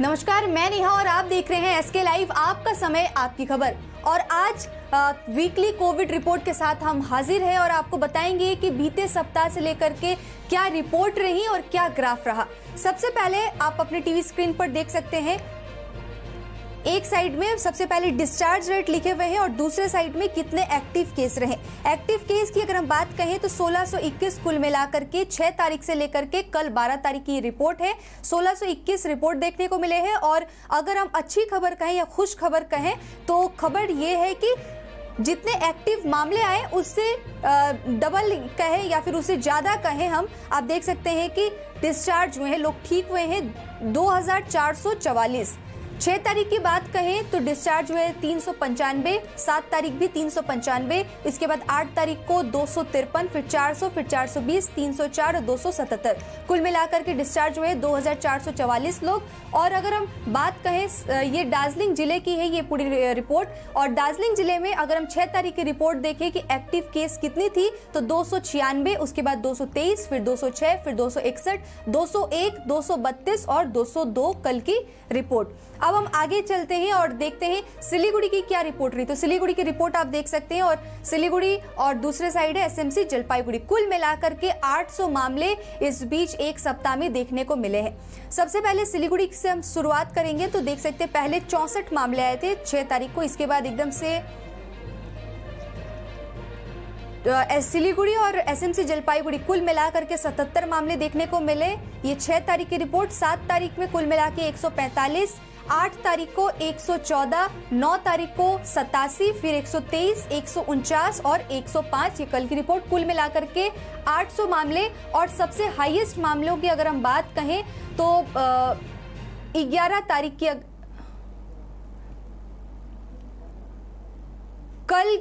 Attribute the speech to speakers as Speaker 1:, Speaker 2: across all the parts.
Speaker 1: नमस्कार, मैं नेहा और आप देख रहे हैं एसके लाइव, आपका समय आपकी खबर। और आज वीकली कोविड रिपोर्ट के साथ हम हाजिर हैं और आपको बताएंगे कि बीते सप्ताह से लेकर के क्या रिपोर्ट रही और क्या ग्राफ रहा। सबसे पहले आप अपने टीवी स्क्रीन पर देख सकते हैं, एक साइड में सबसे पहले डिस्चार्ज रेट लिखे हुए हैं और दूसरे साइड में कितने एक्टिव केस रहे। एक्टिव केस की अगर हम बात कहें तो 1621 कुल मिलाकर के 6 तारीख से लेकर के कल 12 तारीख की रिपोर्ट है। 1621 रिपोर्ट देखने को मिले हैं। और अगर हम अच्छी खबर कहें या खुश खबर कहें तो खबर ये है कि जितने एक्टिव मामले आए उससे डबल कहें या फिर उससे ज़्यादा कहें हम, आप देख सकते हैं कि डिस्चार्ज हुए हैं, लोग ठीक हुए हैं 2444। 6 तारीख की बात कहें तो डिस्चार्ज हुए 395, 7 तारीख भी 395, इसके बाद 8 तारीख को 253, फिर 400, फिर 420, 304 और 277। कुल मिलाकर के डिस्चार्ज हुए 2444 लोग। और अगर हम बात कहें, ये दार्जिलिंग जिले की है ये पूरी रिपोर्ट, और दार्जिलिंग जिले में अगर हम 6 तारीख की रिपोर्ट देखें कि एक्टिव केस कितनी थी तो 296, उसके बाद 223, फिर 206, फिर 261, 201, 232 और 202 कल की रिपोर्ट। अब हम आगे चलते हैं और देखते हैं सिलीगुड़ी की क्या रिपोर्ट रही। तो सिलीगुड़ी की रिपोर्ट आप देख सकते हैं, और सिलीगुड़ी और दूसरे साइड है एसएमसी जलपाईगुड़ी। कुल मिलाकर के 800 मामले इस बीच एक सप्ताह में देखने को मिले हैं। सबसे पहले सिलीगुड़ी से हम शुरुआत करेंगे तो देख सकते हैं पहले 64 मामले आए थे 6 तारीख को, इसके बाद एकदम से सिलीगुड़ी और एसएमसी जलपाईगुड़ी कुल मिलाकर के 77 मामले देखने को मिले। ये 6 तारीख की रिपोर्ट। 7 तारीख में कुल मिला के 145, 8 तारीख को 114, 9 तारीख को 87, फिर 123, 149 और 105 ये कल की रिपोर्ट। कुल मिलाकर के 800 मामले। और सबसे हाईएस्ट मामलों की अगर हम बात कहें तो 11 तारीख की कल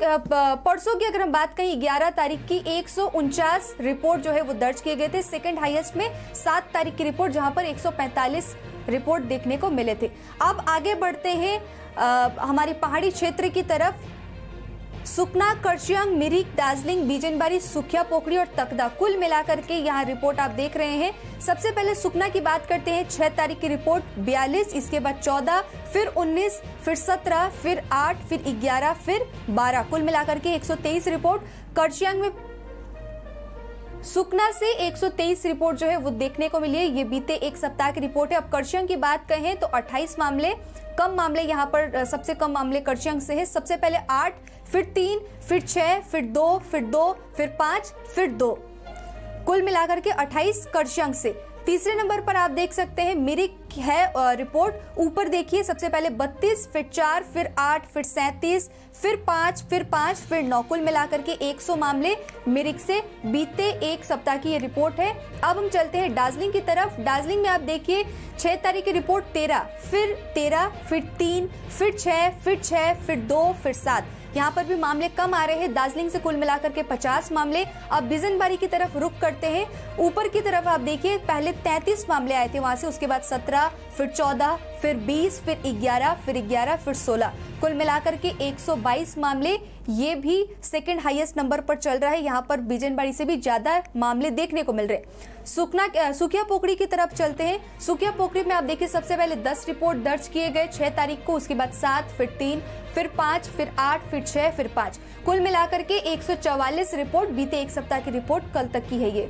Speaker 1: परसों की अगर हम बात करें 11 तारीख की 149 रिपोर्ट जो है वो दर्ज किए गए थे। सेकंड हाईएस्ट में 7 तारीख की रिपोर्ट जहां पर 145 रिपोर्ट देखने को मिले थे। अब आगे बढ़ते हैं हमारी पहाड़ी क्षेत्र की तरफ। सुकना, करचियांग, मिरिक, दार्जिलिंग, बिजनबारी, सुखिया पोखरी और तकदा कुल मिलाकर के यहाँ रिपोर्ट आप देख रहे हैं। सबसे पहले सुकना की बात करते हैं। 6 तारीख की रिपोर्ट 42, इसके बाद 14, फिर 19, फिर 17, फिर 8, फिर 11, फिर 12 कुल मिलाकर के 123 रिपोर्ट। करचियांग में सुकना से 123 रिपोर्ट जो है वो देखने को मिली है। ये बीते एक सप्ताह की रिपोर्ट है। अब करचियांग की बात कहें तो 28 मामले, कम मामले यहाँ पर सबसे कम मामले करचियांग से है। सबसे पहले 8, फिर 3, फिर 6, फिर 2, फिर 2, फिर 5, फिर 2 कुल मिलाकर के 28 करचियांग से। तीसरे नंबर पर आप देख सकते हैं मिरिक है रिपोर्ट। ऊपर देखिए, सबसे पहले 32, फिर 4, फिर 8, फिर 37, फिर 5, फिर 5, फिर 9 कुल मिलाकर के 100 मामले मिरिक से बीते एक सप्ताह की ये रिपोर्ट है। अब हम चलते हैं दार्जिलिंग की तरफ। दार्जिलिंग में आप देखिए 6 तारीख की रिपोर्ट 13, फिर 3, फिर 6, फिर 6, फिर 2, फिर 7 यहाँ पर भी मामले कम आ रहे हैं। दार्जिलिंग से कुल मिलाकर के 50 मामले। अब बिजनबारी की तरफ रुख करते हैं। ऊपर की तरफ आप देखिए पहले 33 मामले आए थे वहां से, उसके बाद 17, फिर 14, फिर 20, फिर 11, फिर 11, फिर 16 कुल मिलाकर के 122 मामले। ये भी सेकंड हाईएस्ट नंबर पर चल रहा है। यहाँ पर बिजनबारी से भी ज्यादा मामले देखने को मिल रहे हैं। सुखिया पोखरी की तरफ चलते हैं। सुखिया पोखरी में आप देखिए सबसे पहले 10 रिपोर्ट दर्ज किए गए 6 तारीख को, उसके बाद 7, फिर 3, फिर 5, फिर 8, फिर 6, फिर 5 कुल मिलाकर के 144 रिपोर्ट बीते एक सप्ताह की रिपोर्ट कल तक की है। ये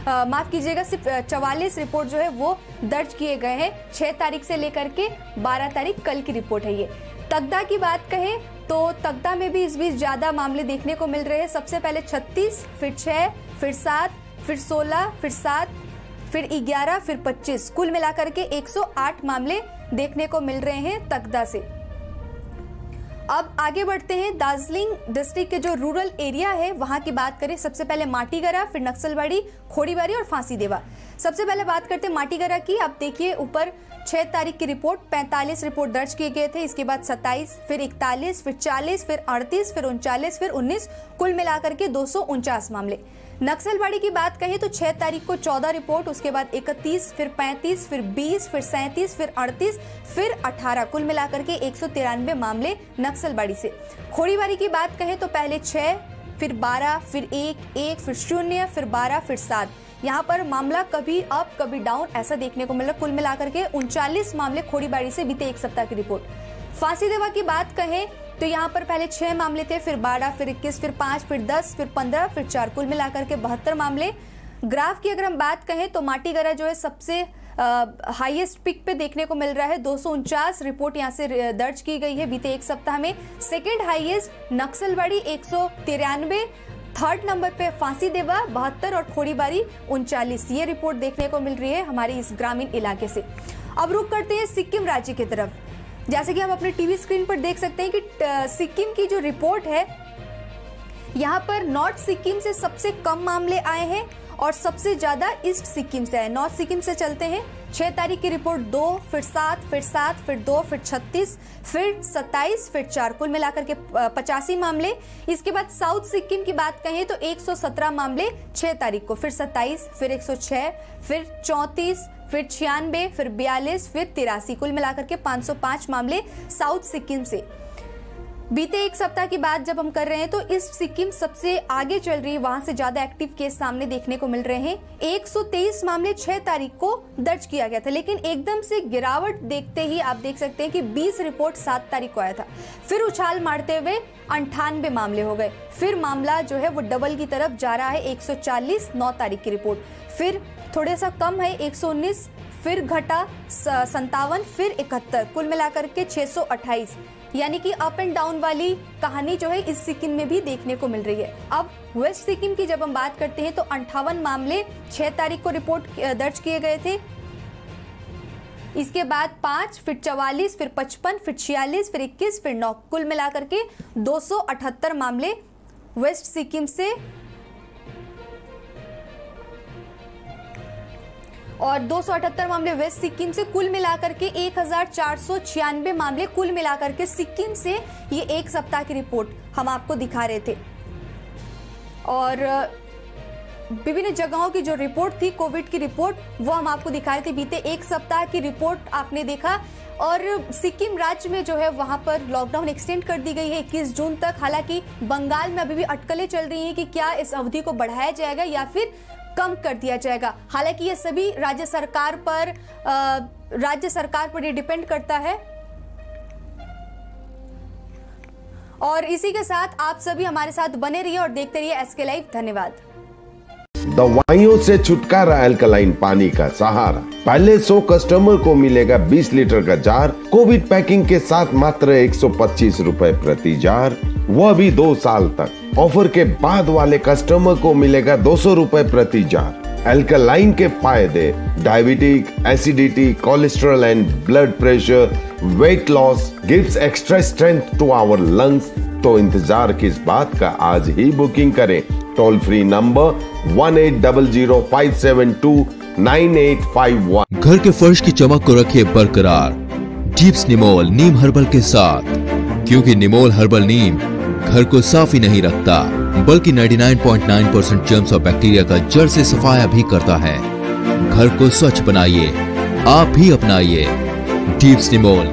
Speaker 1: माफ कीजिएगा, सिर्फ 44 रिपोर्ट जो है वो दर्ज किए गए हैं 6 तारीख से लेकर के 12 तारीख कल की रिपोर्ट है ये। तकदा की बात कहें तो तकदा में भी इस बीच ज्यादा मामले देखने को मिल रहे हैं। सबसे पहले 36, फिर 6, फिर 7, फिर 16, फिर 7, फिर 11, फिर 25 कुल मिलाकर के 108 मामले देखने को मिल रहे हैं तकदा से। अब आगे बढ़ते हैं। दार्जिलिंग डिस्ट्रिक्ट के जो रूरल एरिया है वहां की बात करें। सबसे पहले माटीगरा, फिर नक्सलबाड़ी, खोड़ीबारी और फांसीदेवा। सबसे पहले बात करते हैं माटीगरा की। आप देखिए ऊपर 6 तारीख की रिपोर्ट 45 रिपोर्ट दर्ज किए गए थे, इसके बाद 27, फिर 41, फिर 40, फिर 38, फिर 39, फिर 19 कुल मिलाकर के 249 मामले। नक्सलबाड़ी की बात कहें तो 6 तारीख को 14 रिपोर्ट, उसके बाद 31, फिर 35, फिर 20, फिर 37, फिर 38, फिर 18 कुल मिलाकर के 193 मामले नक्सलबाड़ी से। खोड़ीबारी की बात कहें तो पहले 6, फिर 12, फिर 1, फिर 0, फिर 12, फिर 7 यहाँ पर मामला कभी अप कभी डाउन ऐसा देखने को मिला। कुल मिलाकर के 39 मामले खोरीबाड़ी से बीते एक सप्ताह की रिपोर्ट। फांसी देवा की बात कहें तो यहाँ पर पहले 6 मामले थे, फिर 12, फिर 21, फिर 5, फिर 10, फिर 15, फिर 4, कुल मिलाकर के 72 मामले। ग्राफ की अगर हम बात कहें तो माटीगरा जो है सबसे हाईएस्ट पिक पे देखने को मिल रहा है। 249 रिपोर्ट यहाँ से दर्ज की गई है बीते एक सप्ताह में। Second highest Naxalbari 193, third number पे फांसी देवा 72 और खोरीबाड़ी 39। ये रिपोर्ट देखने को मिल रही है हमारे इस ग्रामीण इलाके से। अब रुक करते हैं सिक्किम राज्य की तरफ। जैसे कि हम अपने टीवी स्क्रीन पर देख सकते हैं कि सिक्किम की जो रिपोर्ट है, यहाँ पर नॉर्थ सिक्किम से सबसे कम मामले आए हैं और सबसे ज्यादा ईस्ट सिक्किम से है। नॉर्थ सिक्किम से चलते हैं। 6 तारीख की रिपोर्ट 2, फिर 7, फिर 7, फिर 2, फिर 36, फिर 27, फिर 4, कुल मिलाकर के 85 मामले। इसके बाद साउथ सिक्किम की बात कहें तो 117 मामले 6 तारीख को, फिर 27, फिर 106, फिर 34, फिर 96, फिर 42, फिर 83, कुल मिलाकर के 505 मामले साउथ सिक्किम से। बीते एक सप्ताह की बात जब हम कर रहे हैं तो ईस्ट सिक्किम सबसे आगे चल रही है, वहां से ज्यादा एक्टिव केस सामने देखने को मिल रहे हैं। 123 मामले 6 तारीख को दर्ज किया गया था, लेकिन एकदम से गिरावट देखते ही आप देख सकते हैं कि 20 रिपोर्ट 7 तारीख को आया था, फिर उछाल मारते हुए 98 मामले हो गए। फिर मामला जो है वो डबल की तरफ जा रहा है। 140 9 तारीख की रिपोर्ट, फिर थोड़ा सा कम है 119, फिर घटा 57, फिर 71, कुल मिलाकर के 628। यानी कि अप एंड डाउन वाली कहानी जो है इस सिक्किम में भी देखने को मिल रही है। अब वेस्ट सिक्किम की जब हम बात करते हैं तो 58 मामले 6 तारीख को रिपोर्ट दर्ज किए गए थे। इसके बाद 5, फिर 44, फिर 55, फिर 46, फिर 21, फिर 9, कुल मिलाकर के 278 मामले वेस्ट सिक्किम से और 278 मामले वेस्ट सिक्किम से। कुल मिलाकर के 1496 मामले कुल मिलाकर के सिक्किम से। ये एक सप्ताह की रिपोर्ट हम आपको दिखा रहे थे। और विभिन्न जगहों की जो रिपोर्ट थी कोविड की रिपोर्ट, वो हम आपको दिखा रहे थे। बीते एक सप्ताह की रिपोर्ट आपने देखा। और सिक्किम राज्य में जो है वहां पर लॉकडाउन एक्सटेंड कर दी गई है 21 जून तक। हालांकि बंगाल में अभी भी अटकलें चल रही हैं कि क्या इस अवधि को बढ़ाया जाएगा या फिर कम कर दिया जाएगा। हालांकि ये सभी राज्य सरकार पर ये डिपेंड करता है। और इसी के साथ आप सभी हमारे साथ बने रहिए और देखते रहिए SK लाइव। धन्यवाद।
Speaker 2: दवाइयों से छुटकारा अल्कलाइन पानी का सहारा। पहले 100 कस्टमर को मिलेगा 20 लीटर का जार कोविड पैकिंग के साथ मात्र 125 रुपए प्रति जार, वह भी 2 साल तक। ऑफर के बाद वाले कस्टमर को मिलेगा 200 रुपए प्रति जार। अल्कलाइन के फायदे: diabetic, acidity, cholesterol and blood pressure, weight loss, gives extra strength to our lungs. तो इंतजार किस बात का, आज ही बुकिंग करें। Toll free number 180057299851।
Speaker 3: घर के फर्श की चमक को रखिए बरकरार डीप्स निमोल नीम हर्बल के साथ, क्योंकि निमोल हर्बल नीम घर को साफ ही नहीं रखता बल्कि 99.9% जर्म्स और बैक्टीरिया का जड़ से सफाया भी करता है। घर को स्वच्छ बनाइए, आप भी अपनाइए डीप्स निमोल।